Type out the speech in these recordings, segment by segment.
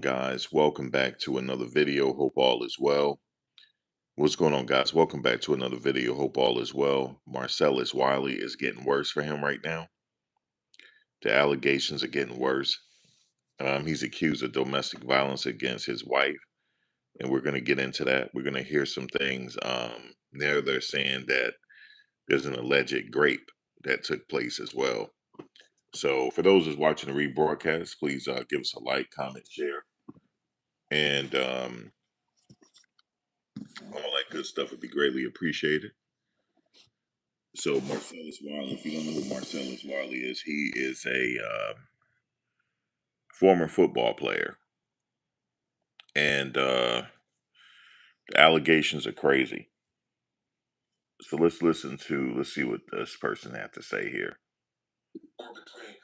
Guys, welcome back to another video. Hope all is well. What's going on, guys? Welcome back to another video. Hope all is well. Marcellus Wiley is getting worse for him right now. The allegations are getting worse. He's accused of domestic violence against his wife, and we're going to get into that. We're going to hear some things. They're saying that there's an alleged grape that took place as well. So, for those who's watching the rebroadcast, please give us a like, comment, share, and all that good stuff would be greatly appreciated. So Marcellus Wiley, if you don't know who Marcellus Wiley is, he is a former football player, and the allegations are crazy. So let's see what this person had to say here. Between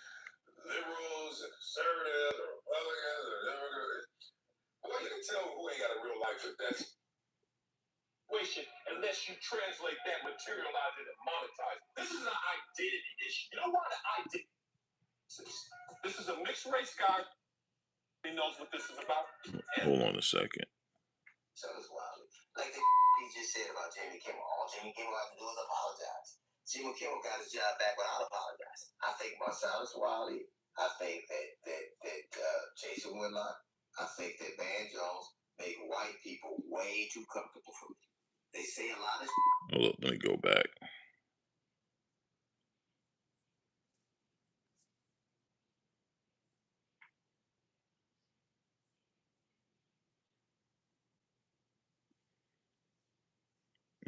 liberals and conservatives or Republicans or Democrats, well, you can tell who ain't got a real life if that's situation unless you translate that, materialize it, and monetize it. This is an identity issue. You know why the identity? This is a mixed race guy. He knows what this is about. Hold on a second. So it's wild. Like he just said about Jamie Kimmel. All Jamie Kimmel had to do is apologize. Jimmy Kimmel got his job back without apologizing. I think Marcellus Wiley. I think that Jason Whitlock. I think that Van Jones make white people way too comfortable for me. They say a lot of. Hold up, let me go back.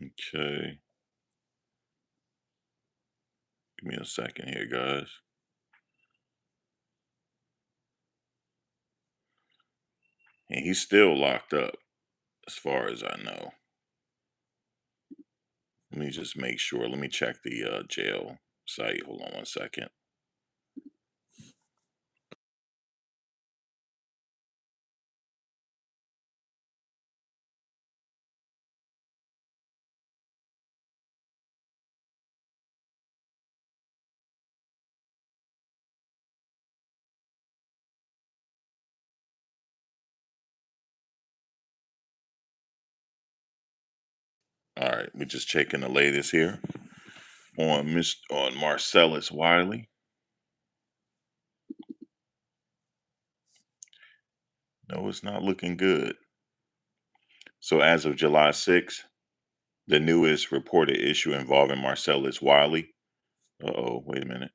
Okay. Give me a second here, guys. And he's still locked up, as far as I know. Let me just make sure. Let me check the jail site. Hold on one second. All right, we're just checking the latest here on Marcellus Wiley. No, it's not looking good. So as of July 6th, the newest reported issue involving Marcellus Wiley. Uh-oh, wait a minute.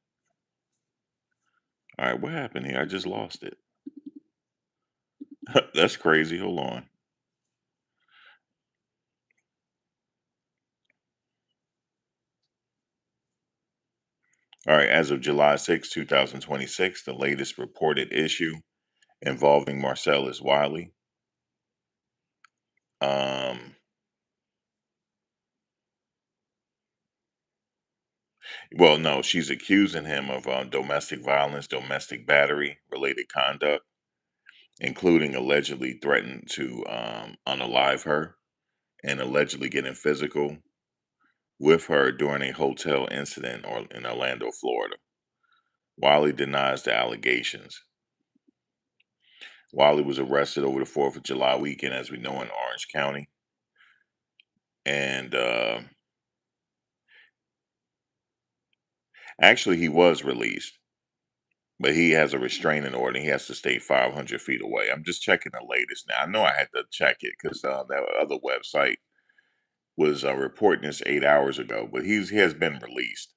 All right, what happened here? I just lost it. That's crazy. Hold on. All right, as of July 6, 2026, the latest reported issue involving Marcellus Wiley. Well, no, she's accusing him of domestic violence, domestic battery related conduct, including allegedly threatening to unalive her and allegedly getting physical with her during a hotel incident or in Orlando, Florida. Wiley denies the allegations. Wiley was arrested over the 4th of July weekend, as we know, in Orange County. And actually, he was released, but he has a restraining order. He has to stay 500 feet away. I'm just checking the latest now. I know I had to check it because that other website was reporting this 8 hours ago, but he has been released.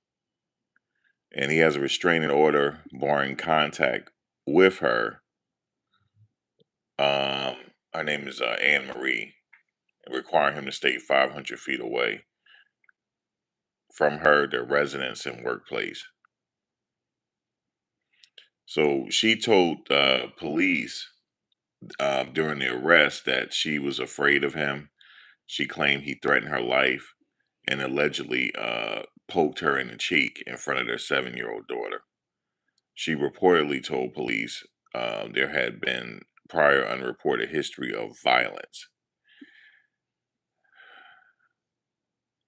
And he has a restraining order barring contact with her. Her name is Anne Marie, requiring him to stay 500 feet away from her, their residence and workplace. So she told police during the arrest that she was afraid of him. She claimed he threatened her life and allegedly poked her in the cheek in front of their 7-year-old daughter. She reportedly told police there had been prior unreported history of violence.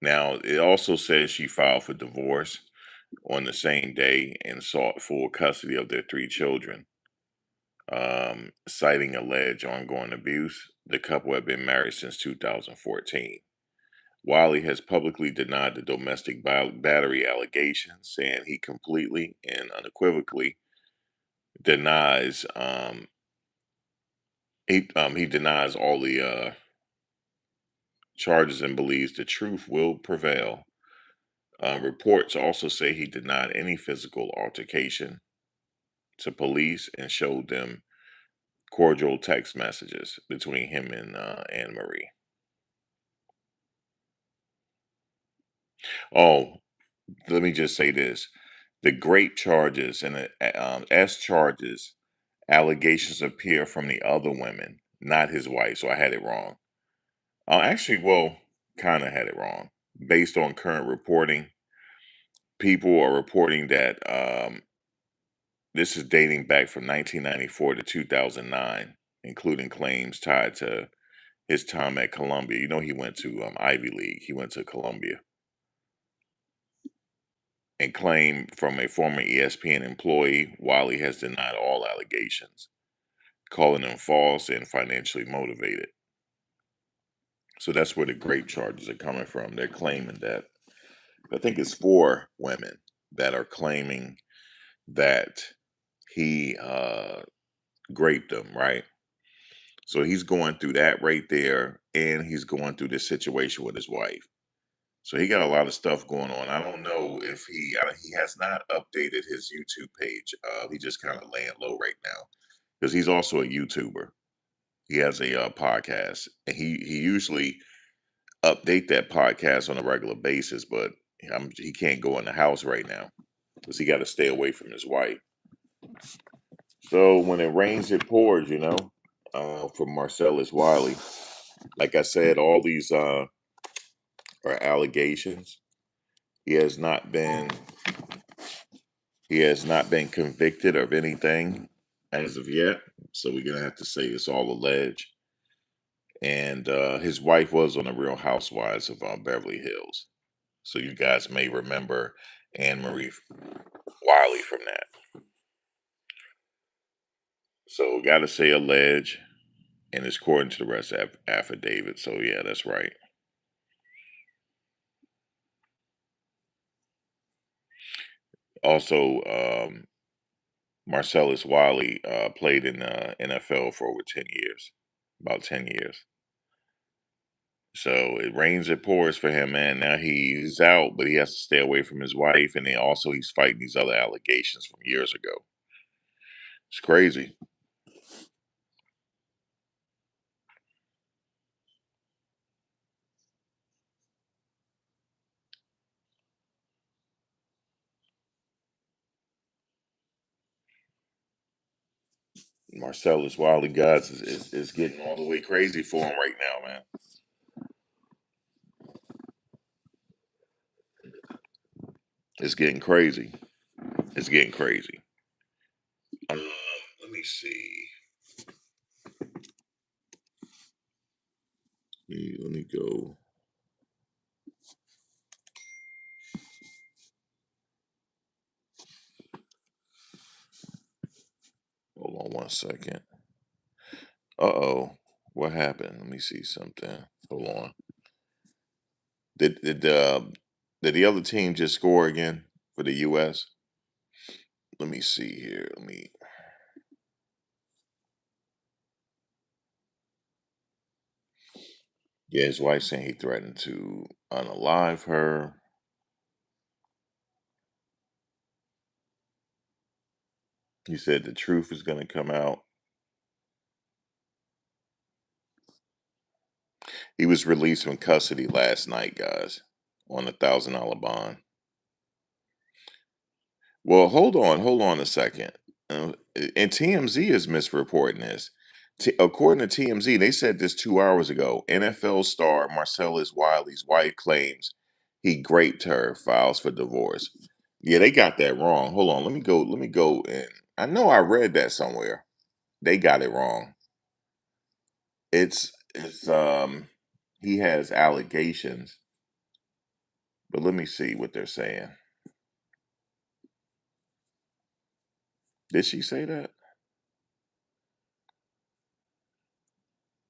Now, it also says she filed for divorce on the same day and sought full custody of their 3 children. citing alleged ongoing abuse. The couple had been married since 2014. Wiley has publicly denied the domestic battery allegations, saying he completely and unequivocally denies he denies all the charges and believes the truth will prevail. Reports also say he denied any physical altercation to police and showed them cordial text messages between him and Anne Marie. Oh, let me just say this: the Grape charges and the S charges allegations appear from the other women, not his wife. So I had it wrong. Actually, well, kind of had it wrong. Based on current reporting, people are reporting that this is dating back from 1994 to 2009, including claims tied to his time at Columbia. You know, he went to Ivy League. He went to Columbia, and claim from a former ESPN employee, Wiley has denied all allegations, calling them false and financially motivated. So that's where the Grape charges are coming from. They're claiming that, I think it's 4 women that are claiming that he raped them, right? So he's going through that right there, and he's going through this situation with his wife. So he got a lot of stuff going on. I don't know if he has not updated his YouTube page. He just kind of laying low right now because he's also a YouTuber. He has a podcast, and he usually update that podcast on a regular basis, but he can't go in the house right now because he got to stay away from his wife. So when it rains, it pours, you know. From Marcellus Wiley, like I said, all these are allegations. He has not been he has not been convicted of anything as of yet. So we're gonna have to say it's all alleged. And his wife was on the Real Housewives of Beverly Hills. So you guys may remember Anne Marie Wiley from that. So got to say alleged, and it's according to the rest of affidavit. So yeah, that's right. Also, Marcellus Wiley played in the NFL for over 10 years, about 10 years. So it rains, it pours for him, man. Now he's out, but he has to stay away from his wife, and then also he's fighting these other allegations from years ago. It's crazy. Marcellus Wiley guys is getting all the way crazy for him right now, man. It's getting crazy. It's getting crazy. Let me see. Let me go. Hold on one second. Uh-oh. What happened? Let me see something. Hold on. Did the other team just score again for the US? Let me see here. Let me Yeah, his wife saying he threatened to unalive her. He said the truth is gonna come out. He was released from custody last night, guys, on $1,000 bond. Well, hold on a second. And TMZ is misreporting this. According to TMZ, they said this 2 hours ago. NFL star Marcellus Wiley's wife claims he raped her, files for divorce. Yeah, they got that wrong. Hold on, let me go. Let me go. And I know I read that somewhere. They got it wrong. It's he has allegations, but let me see what they're saying. Did she say that?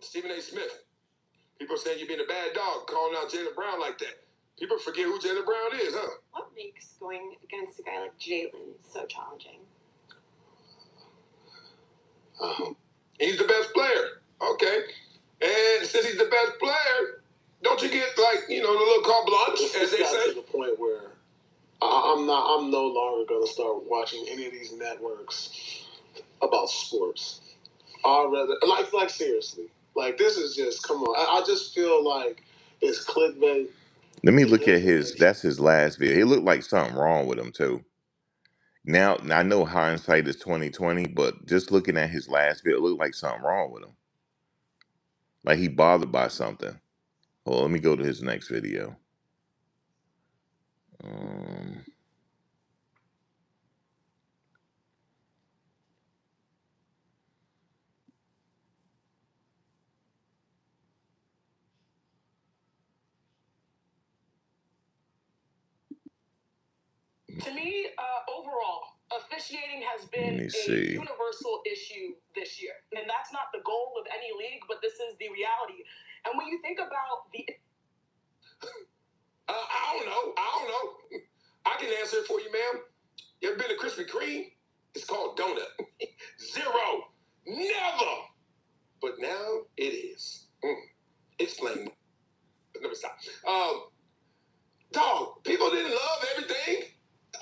Stephen A. Smith. People saying you're being a bad dog, calling out Jaylen Brown like that. People forget who Jaylen Brown is, huh? What makes going against a guy like Jaylen so challenging? He's the best player. Okay. And since he's the best player, don't you get like, the little carte blanche, as they say? To the point where I'm no longer gonna start watching any of these networks about sports. I'd rather like seriously. Like this is just come on. I just feel like it's clickbait. Let me look at that's his last video. It looked like something wrong with him too. Now I know hindsight is 2020, but just looking at his last video, it looked like something wrong with him. Like he bothered by something. Well, let me go to his next video. To me, overall, officiating has been a universal issue this year. And that's not the goal of any league, but this is the reality. And when you think about the... I don't know. I can answer it for you, ma'am. You ever been to Krispy Kreme? It's called donut. Zero. Never. But now it is. Explain. Let me stop. Dog, people didn't love everything.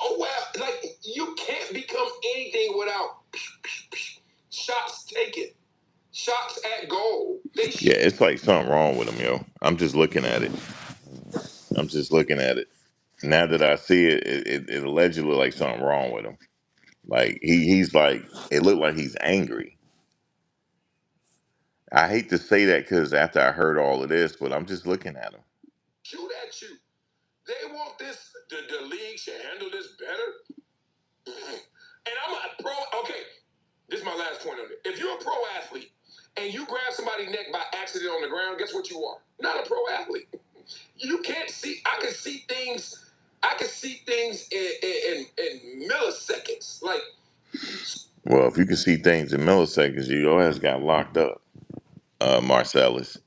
Oh, well, like, you can't become anything without shots taken. Shots at goal. Yeah, it's like something wrong with him, yo. I'm just looking at it. Now that I see it, it allegedly look like something wrong with him. Like he's like, it looked like he's angry. I hate to say that because after I heard all of this, but I'm just looking at him. Shoot at you. They want this, the league should handle this better. And I'm a pro, okay, this is my last point on it. If you're a pro athlete and you grab somebody's neck by accident on the ground, guess what you are? Not a pro athlete. You can't see, I can see things in milliseconds. Like, well, if you can see things in milliseconds, your ass got locked up, Marcellus.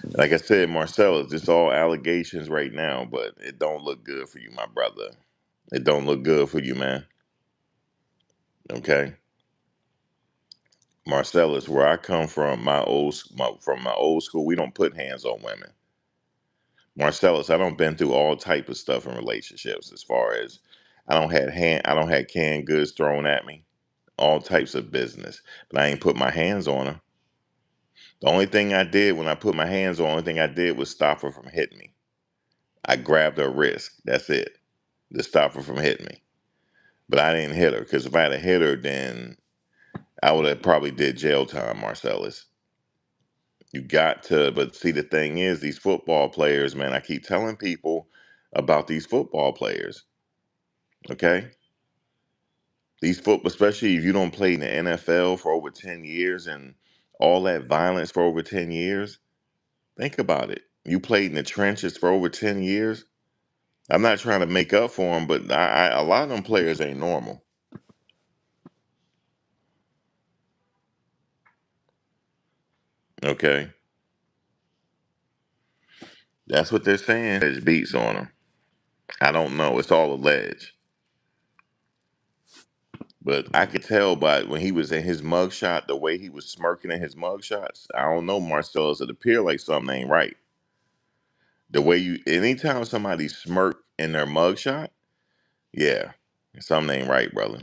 Like I said, Marcellus, it's all allegations right now, but it don't look good for you, my brother. It don't look good for you, man. Okay, Marcellus, where I come from, my old school, we don't put hands on women. Marcellus, I don't been through all type of stuff in relationships. As far as I don't had canned goods thrown at me, all types of business, but I ain't put my hands on her. The only thing I did when I put my hands on, the only thing I did was stop her from hitting me. I grabbed her wrist. That's it, to stop her from hitting me. But I didn't hit her because if I had hit her, then I would have probably did jail time, Marcellus. You got to, but see, the thing is, these football players, man, I keep telling people about these football players. Okay, especially if you don't play in the NFL for over 10 years and all that violence for over 10 years. Think about it. You played in the trenches for over 10 years. I'm not trying to make up for them, but a lot of them players ain't normal. Okay, that's what they're saying. There's beats on them. I don't know. It's all alleged. But I could tell by when he was in his mugshot, the way he was smirking in his mugshots. I don't know, Marcellus. It appeared like something ain't right. The way anytime somebody smirk in their mugshot, yeah, something ain't right, brother.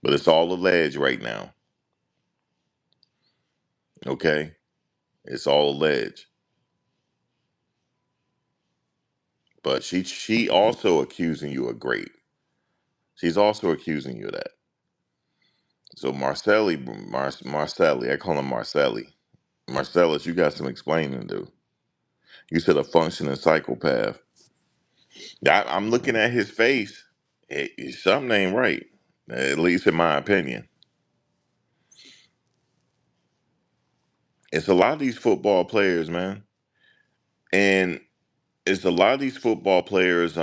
But it's all alleged right now. Okay, it's all alleged. But she also accusing you of Grape. She's also accusing you of that. So Marcelli, I call him Marcelli. Marcellus, you got some explaining to do. You said a functioning psychopath. I'm looking at his face. Something ain't right, at least in my opinion. It's a lot of these football players, man, and it's a lot of these football players.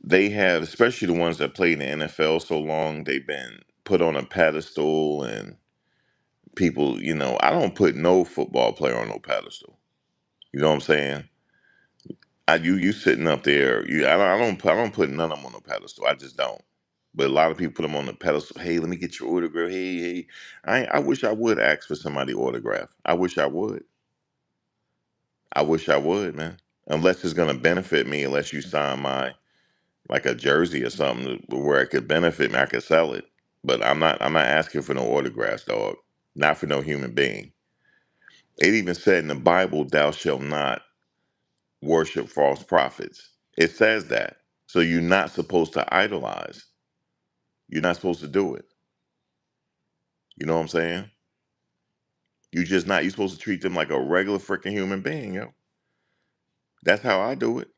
They have, especially the ones that play in the NFL so long, they've been put on a pedestal, and people, I don't put no football player on no pedestal. You know what I'm saying? You sitting up there. I don't put none of them on no pedestal. I just don't. But a lot of people put them on the pedestal. Hey, let me get your autograph. Hey. I wish I would ask for somebody autograph. I wish I would. I wish I would, man. Unless it's gonna benefit me, unless you sign my like a jersey or something where it could benefit me, I could sell it. But I'm not asking for no autographs, dog. Not for no human being. It even said in the Bible, thou shalt not worship false prophets. It says that. So you're not supposed to idolize. You're not supposed to do it. You know what I'm saying? You just not. You're supposed to treat them like a regular freaking human being, yo. That's how I do it.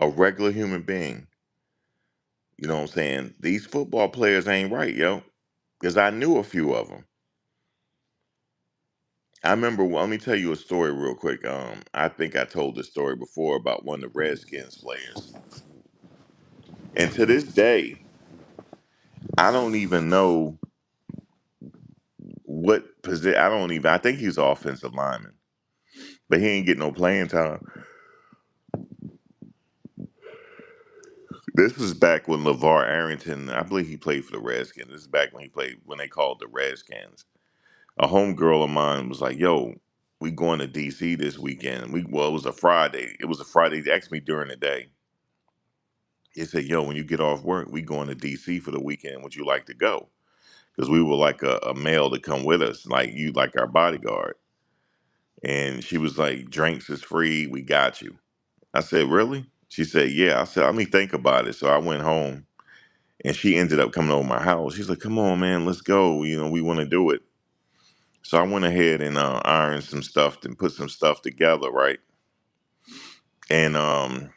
A regular human being. You know what I'm saying? These football players ain't right, yo. Because I knew a few of them. I remember. Let me tell you a story real quick. I think I told this story before about one of the Redskins players, and to this day, I don't even know what position. I don't even. I think he's offensive lineman, but he ain't getting no playing time. This was back when LeVar Arrington, I believe he played for the Redskins. This is back when he played when they called the Redskins. A homegirl of mine was like, "Yo, we going to DC this weekend." It was a Friday. It was a Friday. They asked me during the day. He said, "Yo, when you get off work, we going to DC for the weekend. Would you like to go?" Because we were like a male to come with us, like you, like our bodyguard. And she was like, "Drinks is free. We got you." I said, "Really?" She said, "Yeah." I said, "Let me think about it." So I went home, and she ended up coming over my house. She's like, "Come on, man, let's go. We want to do it." So I went ahead and ironed some stuff and put some stuff together, right? And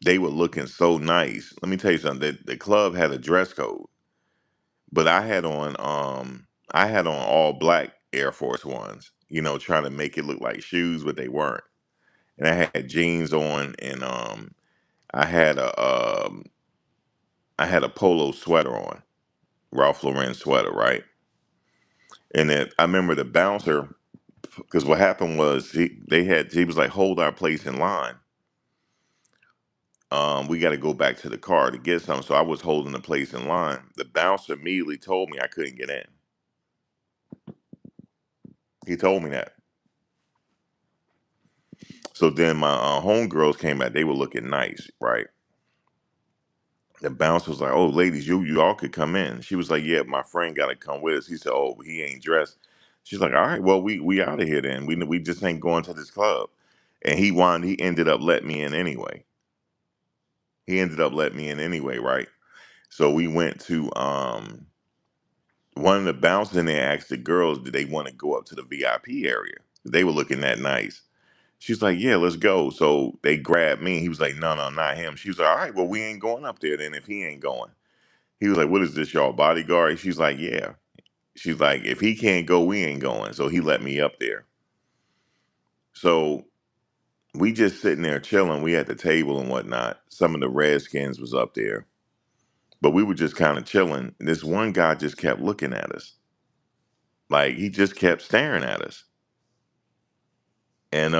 they were looking so nice. Let me tell you something. The club had a dress code, but I had on all black Air Force Ones. Trying to make it look like shoes, but they weren't. And I had jeans on, and I had a I had a polo sweater on, Ralph Lauren sweater, right? And then I remember the bouncer, because what happened was he was like, "Hold our place in line. We got to go back to the car to get something." So I was holding the place in line. The bouncer immediately told me I couldn't get in. He told me that. So then my homegirls came out. They were looking nice, right? The bouncer was like, "Oh, ladies, you all could come in." She was like, "Yeah, my friend got to come with us." He said, "Oh, he ain't dressed." She's like, "All right, well, we out of here then. We just ain't going to this club." And he ended up letting me in anyway. He ended up letting me in anyway, right? So we went to one of the bouncers in there asked the girls, did they want to go up to the VIP area? They were looking that nice. She's like, "Yeah, let's go." So they grabbed me. He was like, "No, no, not him." She was like, "All right, well, we ain't going up there then if he ain't going." He was like, "What is this, y'all bodyguard?" She's like, "Yeah." She's like, "If he can't go, we ain't going." So he let me up there. So we just sitting there chilling. We at the table and whatnot. Some of the Redskins was up there. But we were just kind of chilling. This one guy just kept looking at us. Like he just kept staring at us. And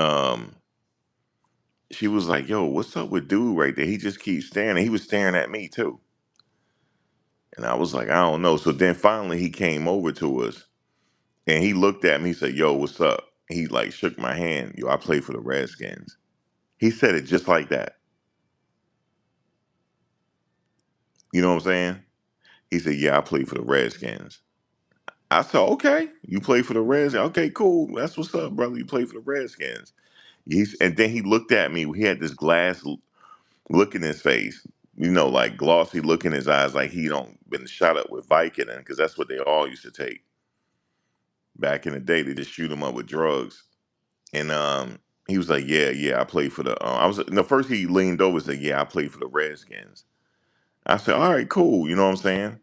she was like, "Yo, what's up with dude right there? He just keeps staring." He was staring at me too. And I was like, "I don't know." So then finally he came over to us and he looked at me. He said, "Yo, what's up?" He like shook my hand. "Yo, I play for the Redskins." He said it just like that. You know what I'm saying? He said, "Yeah, I play for the Redskins." I said, "Okay, you play for the Redskins. Okay, cool. That's what's up, brother. You play for the Redskins." And then he looked at me. He had this glass look in his face, like glossy look in his eyes, like he don't been shot up with Vicodin, because that's what they all used to take back in the day. They just shoot him up with drugs. And he was like, "Yeah, yeah, I play for the." I was no first he leaned over and said, "Yeah, I play for the Redskins." I said, "All right, cool." You know what I'm saying?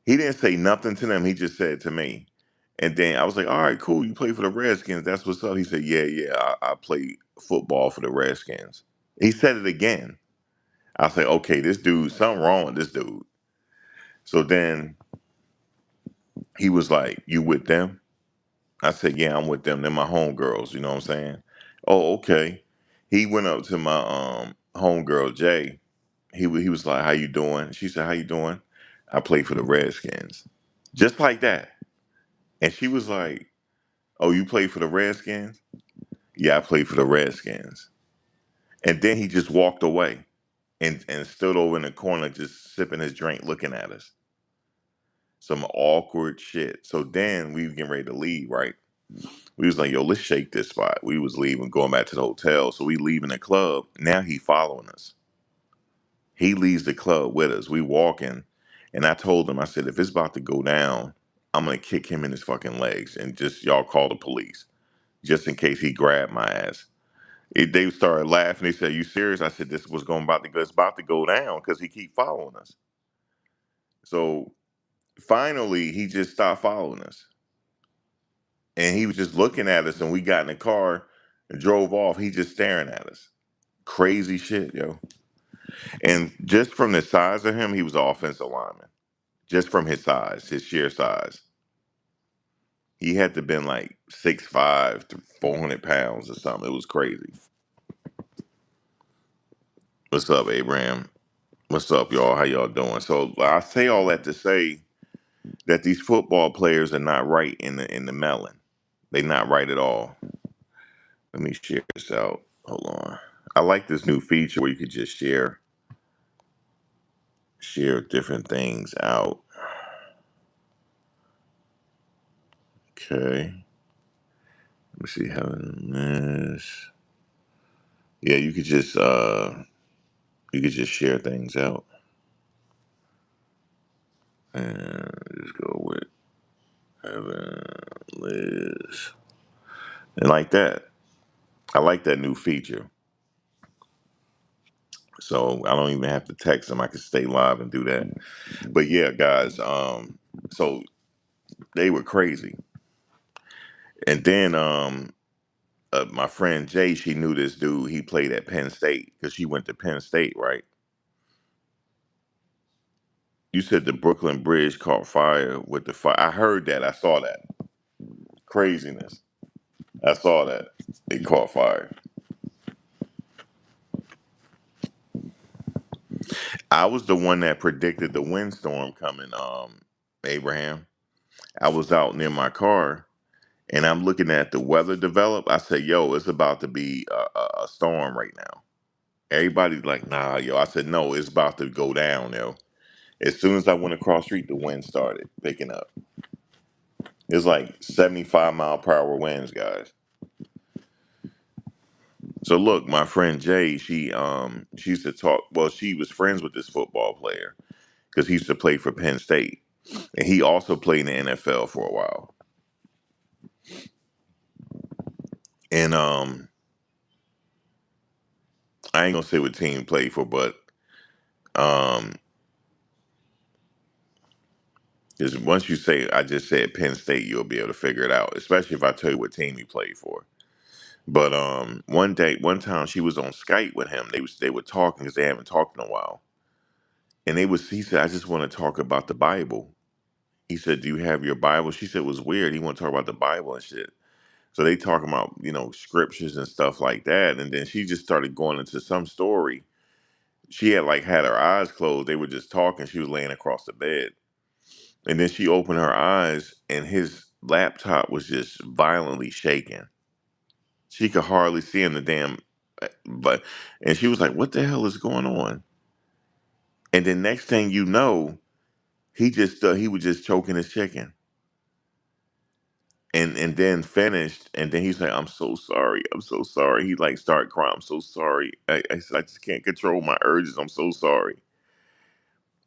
He didn't say nothing to them. He just said to me. And then I was like, "All right, cool. You play for the Redskins. That's what's up." He said, "Yeah, yeah, I play football for the Redskins." He said it again. I said, "Okay, this dude, something wrong with this dude." So then He was like, "You with them?" I said, "Yeah, I'm with them. They're my homegirls." You know what I'm saying? Oh, okay. He went up to my homegirl Jay. He was like, "How you doing?" She said, "How you doing?" I play for the Redskins, just like that. And she was like, "Oh, you play for the Redskins?" Yeah, I play for the Redskins. And then he just walked away and stood over in the corner, just sipping his drink, looking at us. Some awkward shit. So then we were getting ready to leave, right? We was like, "Yo, let's shake this spot." We was leaving, going back to the hotel. So we leaving the club. Now he following us. He leaves the club with us. We walking. And I told him, I said, if it's about to go down, I'm gonna kick him in his fucking legs and just y'all call the police. Just in case he grabbed my ass. They started laughing. They said, "You serious?" I said, "This was going about to go. It's about to go down because he keep following us." So finally, he just stopped following us, and he was just looking at us. And we got in the car and drove off. He just staring at us. Crazy shit, yo. And just from the size of him, he was an offensive lineman. Just from his size, his sheer size, he had to been like 6'5" to 400 pounds or something. It was crazy. What's up, Abraham? What's up, y'all? How y'all doing? So I say all that to say that these football players are not right in the melon. They're not right at all. Let me share this out. Hold on. I like this new feature where you could just share different things out. Okay. Let me see how this. Yeah, you could just share things out. And just go with Evan, Liz. And like that. I like that new feature. So I don't even have to text them. I can stay live and do that. But yeah, guys, so they were crazy. And then my friend Jay, she knew this dude. He played at Penn State because she went to Penn State, right? You said the Brooklyn Bridge caught fire with the fire. I heard that. I saw that. Craziness. I saw that. It caught fire. I was the one that predicted the windstorm coming, Abraham. I was out near my car and I'm looking at the weather develop. I said, "Yo, it's about to be a storm right now." Everybody's like, "Nah, yo." I said, "No, it's about to go down, yo." As soon as I went across the street, the wind started picking up. It's like 75-mile-per-hour winds, guys. So look, my friend Jay, she used to talk. Well, she was friends with this football player because he used to play for Penn State, and he also played in the NFL for a while. And I ain't gonna say what team he played for, but um, because once you say I just said Penn State, you'll be able to figure it out, especially if I tell you what team he played for. But one time she was on Skype with him. They were talking because they haven't talked in a while, and he said, "I just want to talk about the Bible." He said, "Do you have your Bible?" She said it was weird. He want to talk about the Bible and shit. So they talking about scriptures and stuff like that, and then she just started going into some story. She had her eyes closed. They were just talking. She was laying across the bed, and then she opened her eyes, and his laptop was just violently shaking. She could hardly see him. The damn, but and she was like, "What the hell is going on?" And then next thing you know, he was just choking his chicken, and then finished, and then he's like, "I'm so sorry, I'm so sorry." He like started crying. "I'm so sorry. I said I just can't control my urges. I'm so sorry."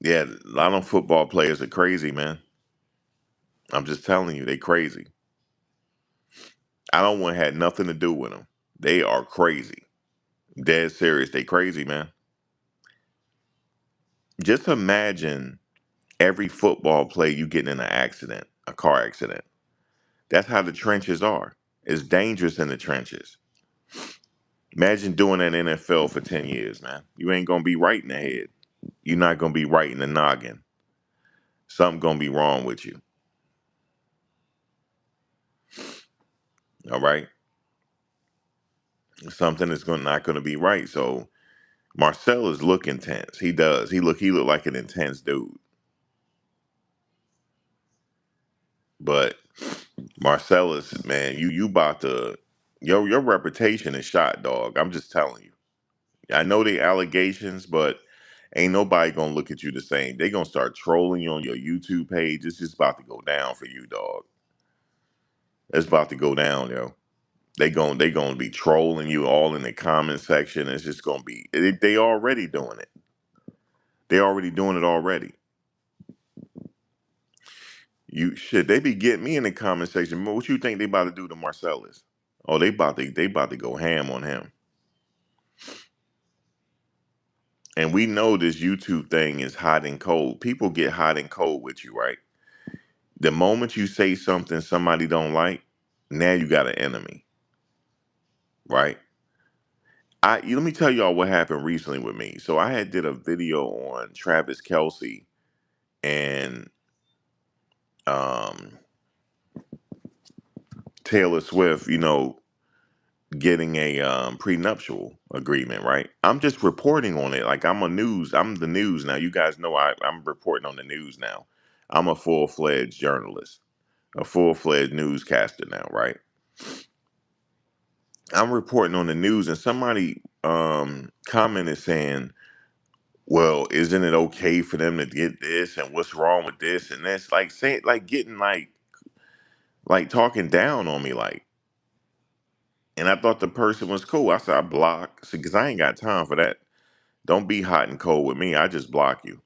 Yeah, a lot of football players are crazy, man. I'm just telling you, they crazy. I don't want to have nothing to do with them. They are crazy. Dead serious. They crazy, man. Just imagine every football play you getting in an accident, a car accident. That's how the trenches are. It's dangerous in the trenches. Imagine doing that in NFL for 10 years, man. You ain't gonna be right in the head. You're not gonna be right in the noggin. Something gonna be wrong with you. All right, something is not going to be right. So Marcellus look intense. He does. He look like an intense dude. But Marcellus, man, you about to your reputation is shot, dog. I'm just telling you. I know the allegations, but ain't nobody gonna look at you the same. They gonna start trolling you on your YouTube page. It's just about to go down for you, dog. It's about to go down, yo. They gonna be trolling you all in the comment section. It's just gonna be they already doing it. They already doing it already. You shit, they be getting me in the comment section. What you think they about to do to Marcellus? Oh, they about to go ham on him. And we know this YouTube thing is hot and cold. People get hot and cold with you, right? The moment you say something somebody don't like, now you got an enemy, right? Let me tell y'all what happened recently with me. So I had did a video on Travis Kelsey and um, Taylor Swift, getting a prenuptial agreement, right? I'm just reporting on it. Like I'm the news now. You guys know I'm reporting on the news now. I'm a full-fledged journalist, a full-fledged newscaster now, right? I'm reporting on the news and somebody commented saying, well, isn't it okay for them to get this and what's wrong with this and that's like saying like getting like talking down on me like, and I thought the person was cool. I said I block because I ain't got time for that. Don't be hot and cold with me. I just block you.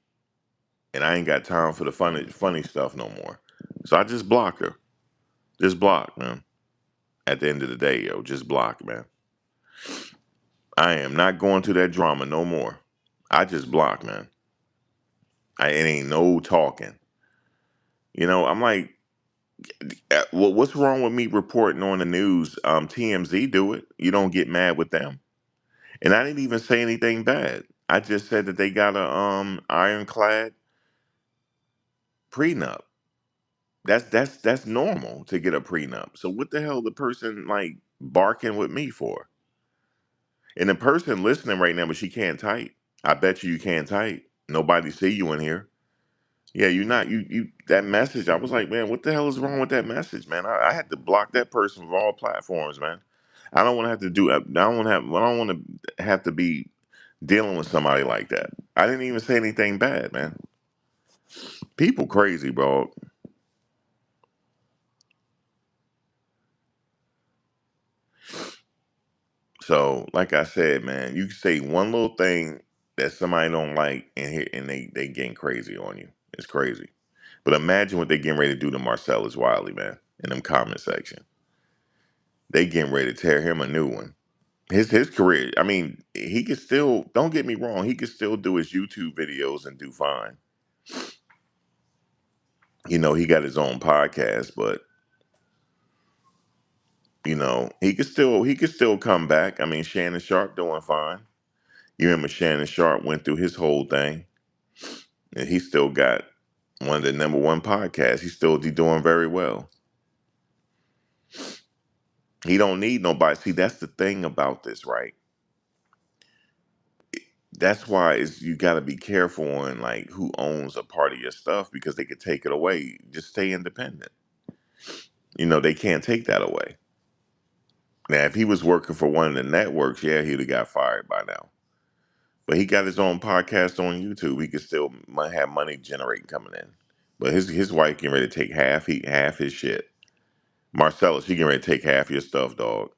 And I ain't got time for the funny stuff no more. So I just block her. Just block, man. At the end of the day, yo, just block, man. I am not going to that drama no more. I just block, man. It ain't no talking. I'm like, well, what's wrong with me reporting on the news? TMZ do it. You don't get mad with them. And I didn't even say anything bad. I just said that they got a ironclad prenup. That's normal to get a prenup. So what the hell the person like barking with me for? And the person listening right now, but she can't type. I bet you can't type. Nobody see you in here. Yeah, you're not you that message. I was like, man, what the hell is wrong with that message, man? I had to block that person from all platforms, man. I don't want to have to do. I don't want to have. I don't want to have to be dealing with somebody like that. I didn't even say anything bad, man. People crazy, bro. So, like I said, man, you can say one little thing that somebody don't like, and they getting crazy on you. It's crazy. But imagine what they getting ready to do to Marcellus Wiley, man, in them comment section. They getting ready to tear him a new one. His career. I mean, he could still. Don't get me wrong. He could still do his YouTube videos and do fine. He got his own podcast, but he could still come back. I mean, Shannon Sharp doing fine. You remember Shannon Sharp went through his whole thing, and he still got one of the number one podcasts. He doing very well. He don't need nobody. See, that's the thing about this, right? That's why you got to be careful on like who owns a part of your stuff because they could take it away. Just stay independent. They can't take that away. Now, if he was working for one of the networks, yeah, he'd have got fired by now. But he got his own podcast on YouTube. He could still have money generating coming in. But his wife getting ready to take half his shit. Marcellus, she getting ready to take half your stuff, dog.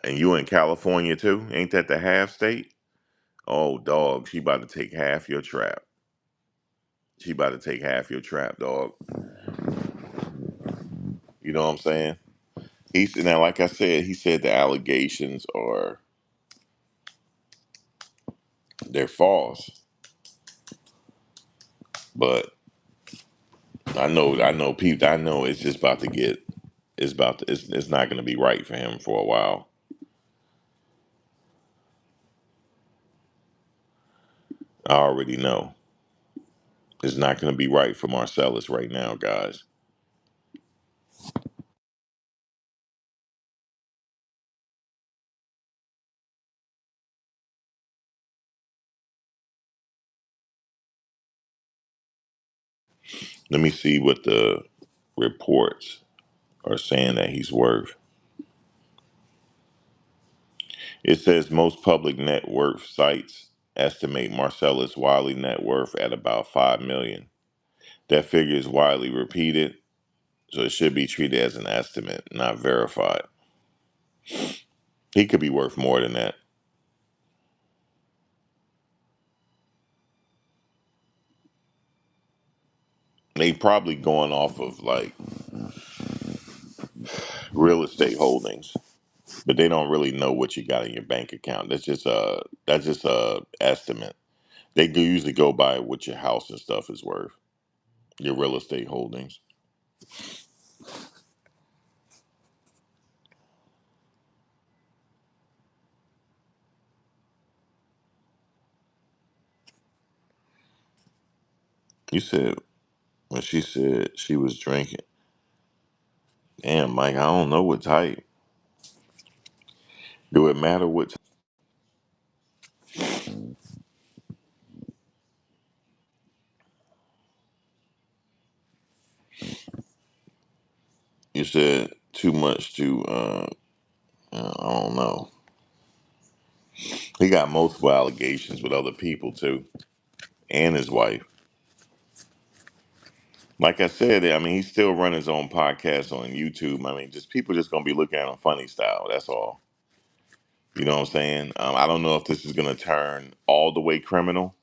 And you in California too? Ain't that the half state? Oh, dog, she about to take half your trap. She about to take half your trap, dog. You know what I'm saying? He's now, like I said, he said the allegations they're false. But I know people. I know it's just about to get. It's not going to be right for him for a while. I already know it's not going to be right for Marcellus right now, guys. Let me see what the reports are saying that he's worth. It says most public net worth sites estimate Marcellus Wiley net worth at about 5 million. That figure is widely repeated, so it should be treated as an estimate, not verified. He could be worth more than that. They probably going off of like real estate holdings, but they don't really know what you got in your bank account. That's just a estimate. They do usually go by what your house and stuff is worth, your real estate holdings. You said when she said she was drinking. Damn, Mike, I don't know what type. Do it matter what type? You said too much to, I don't know. He got multiple allegations with other people too, and his wife. Like I said, I mean, he's still running his own podcast on YouTube. I mean, just people just gonna be looking at him funny style. That's all. You know what I'm saying? I don't know if this is gonna turn all the way criminal.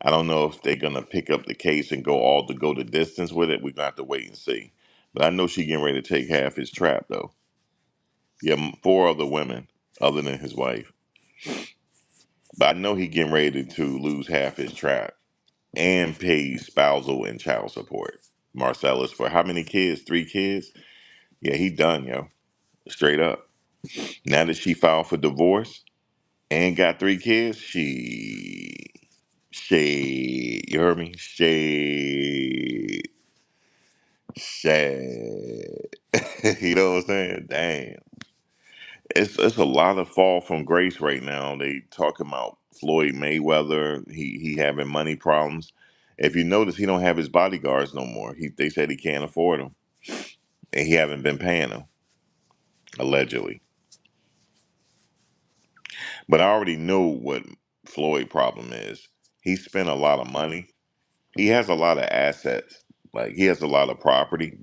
I don't know if they're gonna pick up the case and go the distance with it. We're gonna have to wait and see. But I know she getting ready to take half his trap though. Yeah, four other women other than his wife. But I know he getting ready to lose half his trap and pay spousal and child support. Marcellus for how many kids? 3 kids? Yeah, he done, yo. Straight up. Now that she filed for divorce and got 3 kids, you heard me? Shade. You know what I'm saying? Damn. It's a lot of fall from grace right now. They talking about Floyd Mayweather. He having money problems. If you notice, he don't have his bodyguards no more. They said he can't afford them, and he haven't been paying them allegedly. But I already know what Floyd problem is. He spent a lot of money. He has a lot of assets. Like he has a lot of property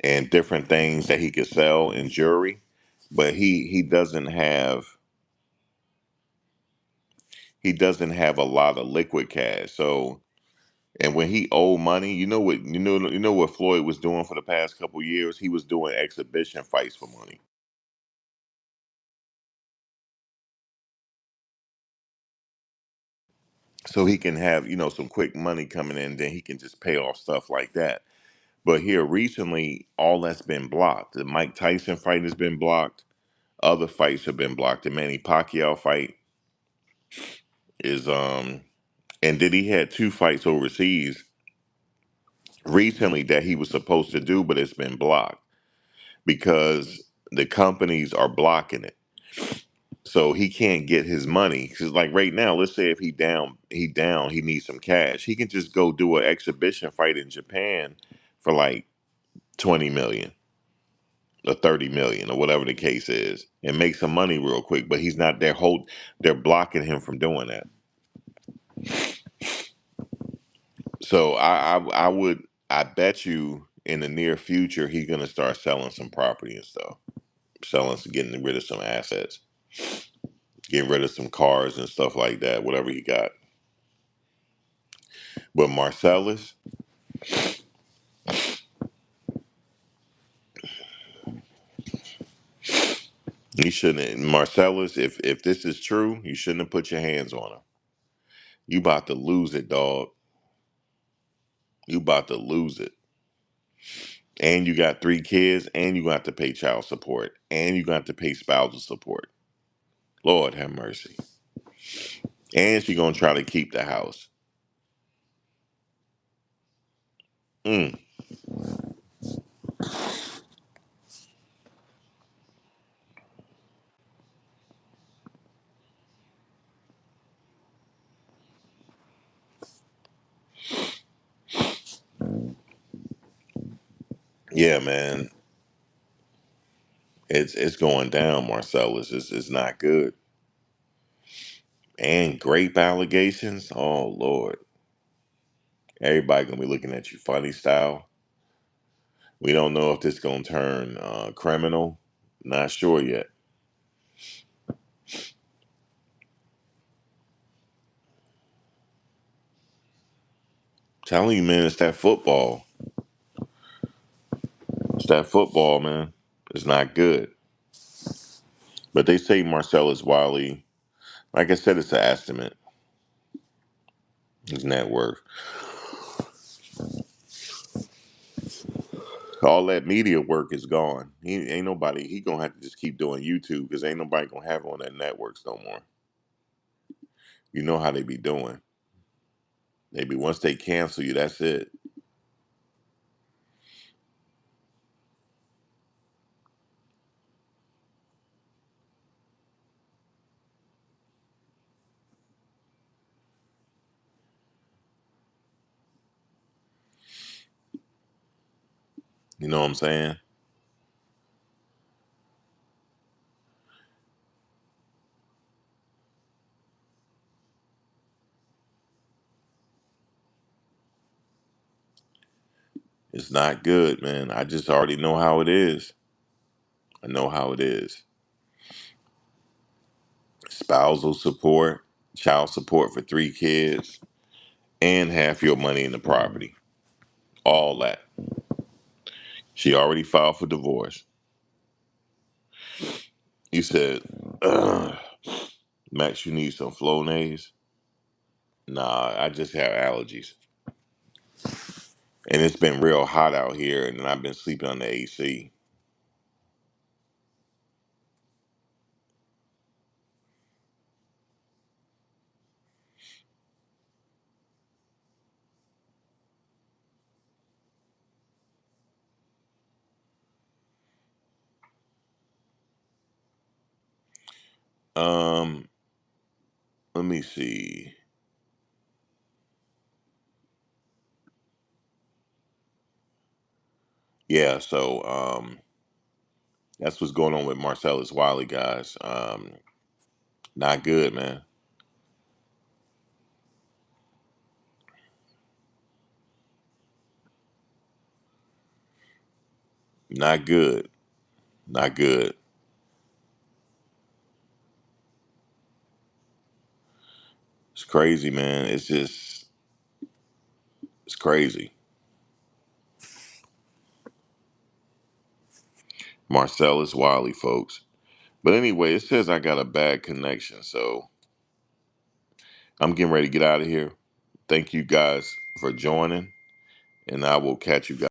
and different things that he could sell in jewelry, but he doesn't have a lot of liquid cash. So, and when he owed money, you know what Floyd was doing for the past couple years? He was doing exhibition fights for money. So he can have, some quick money coming in, then he can just pay off stuff like that. But here recently, all that's been blocked. The Mike Tyson fight has been blocked. Other fights have been blocked. The Manny Pacquiao fight is and then he had 2 fights overseas recently that he was supposed to do, but it's been blocked because the companies are blocking it. So he can't get his money. Cause like right now, let's say if he needs some cash. He can just go do an exhibition fight in Japan for like 20 million or 30 million or whatever the case is and make some money real quick. But he's not they're blocking him from doing that. So I bet you in the near future he's gonna start selling some property and stuff. Getting rid of some assets, getting rid of some cars and stuff like that, whatever he got. But Marcellus, he shouldn't. Marcellus, if this is true, you shouldn't have put your hands on him. You about to lose it, dog. You about to lose it. And you got 3 kids, and you got to pay child support, and you got to pay spousal support. Lord have mercy. And she gonna try to keep the house. Mm. Yeah, man, it's going down, Marcellus. It's not good. And grape allegations. Oh Lord, everybody gonna be looking at you funny style. We don't know if this gonna turn criminal. Not sure yet. Telling you, man, it's that football. It's that football, man. It's not good. But they say Marcellus Wiley. Like I said, it's an estimate. His net worth. All that media work is gone. He ain't nobody. He gonna have to just keep doing YouTube because ain't nobody gonna have on that networks no more. You know how they be doing. Maybe once they cancel you, that's it. You know what I'm saying? It's not good, man. I just already know how it is. I know how it is. Spousal support, child support for 3 kids, and half your money in the property. All that. She already filed for divorce. You said, "Ugh, Max, you need some Flonase." Nah, I just have allergies. And it's been real hot out here, and I've been sleeping on the AC. Um, Let me see. Yeah, so that's what's going on with Marcellus Wiley, guys. Not good, man. Not good. Not good. It's crazy, man. It's crazy. Marcellus Wiley, folks. But anyway, it says I got a bad connection, so I'm getting ready to get out of here. Thank you guys for joining, and I will catch you guys.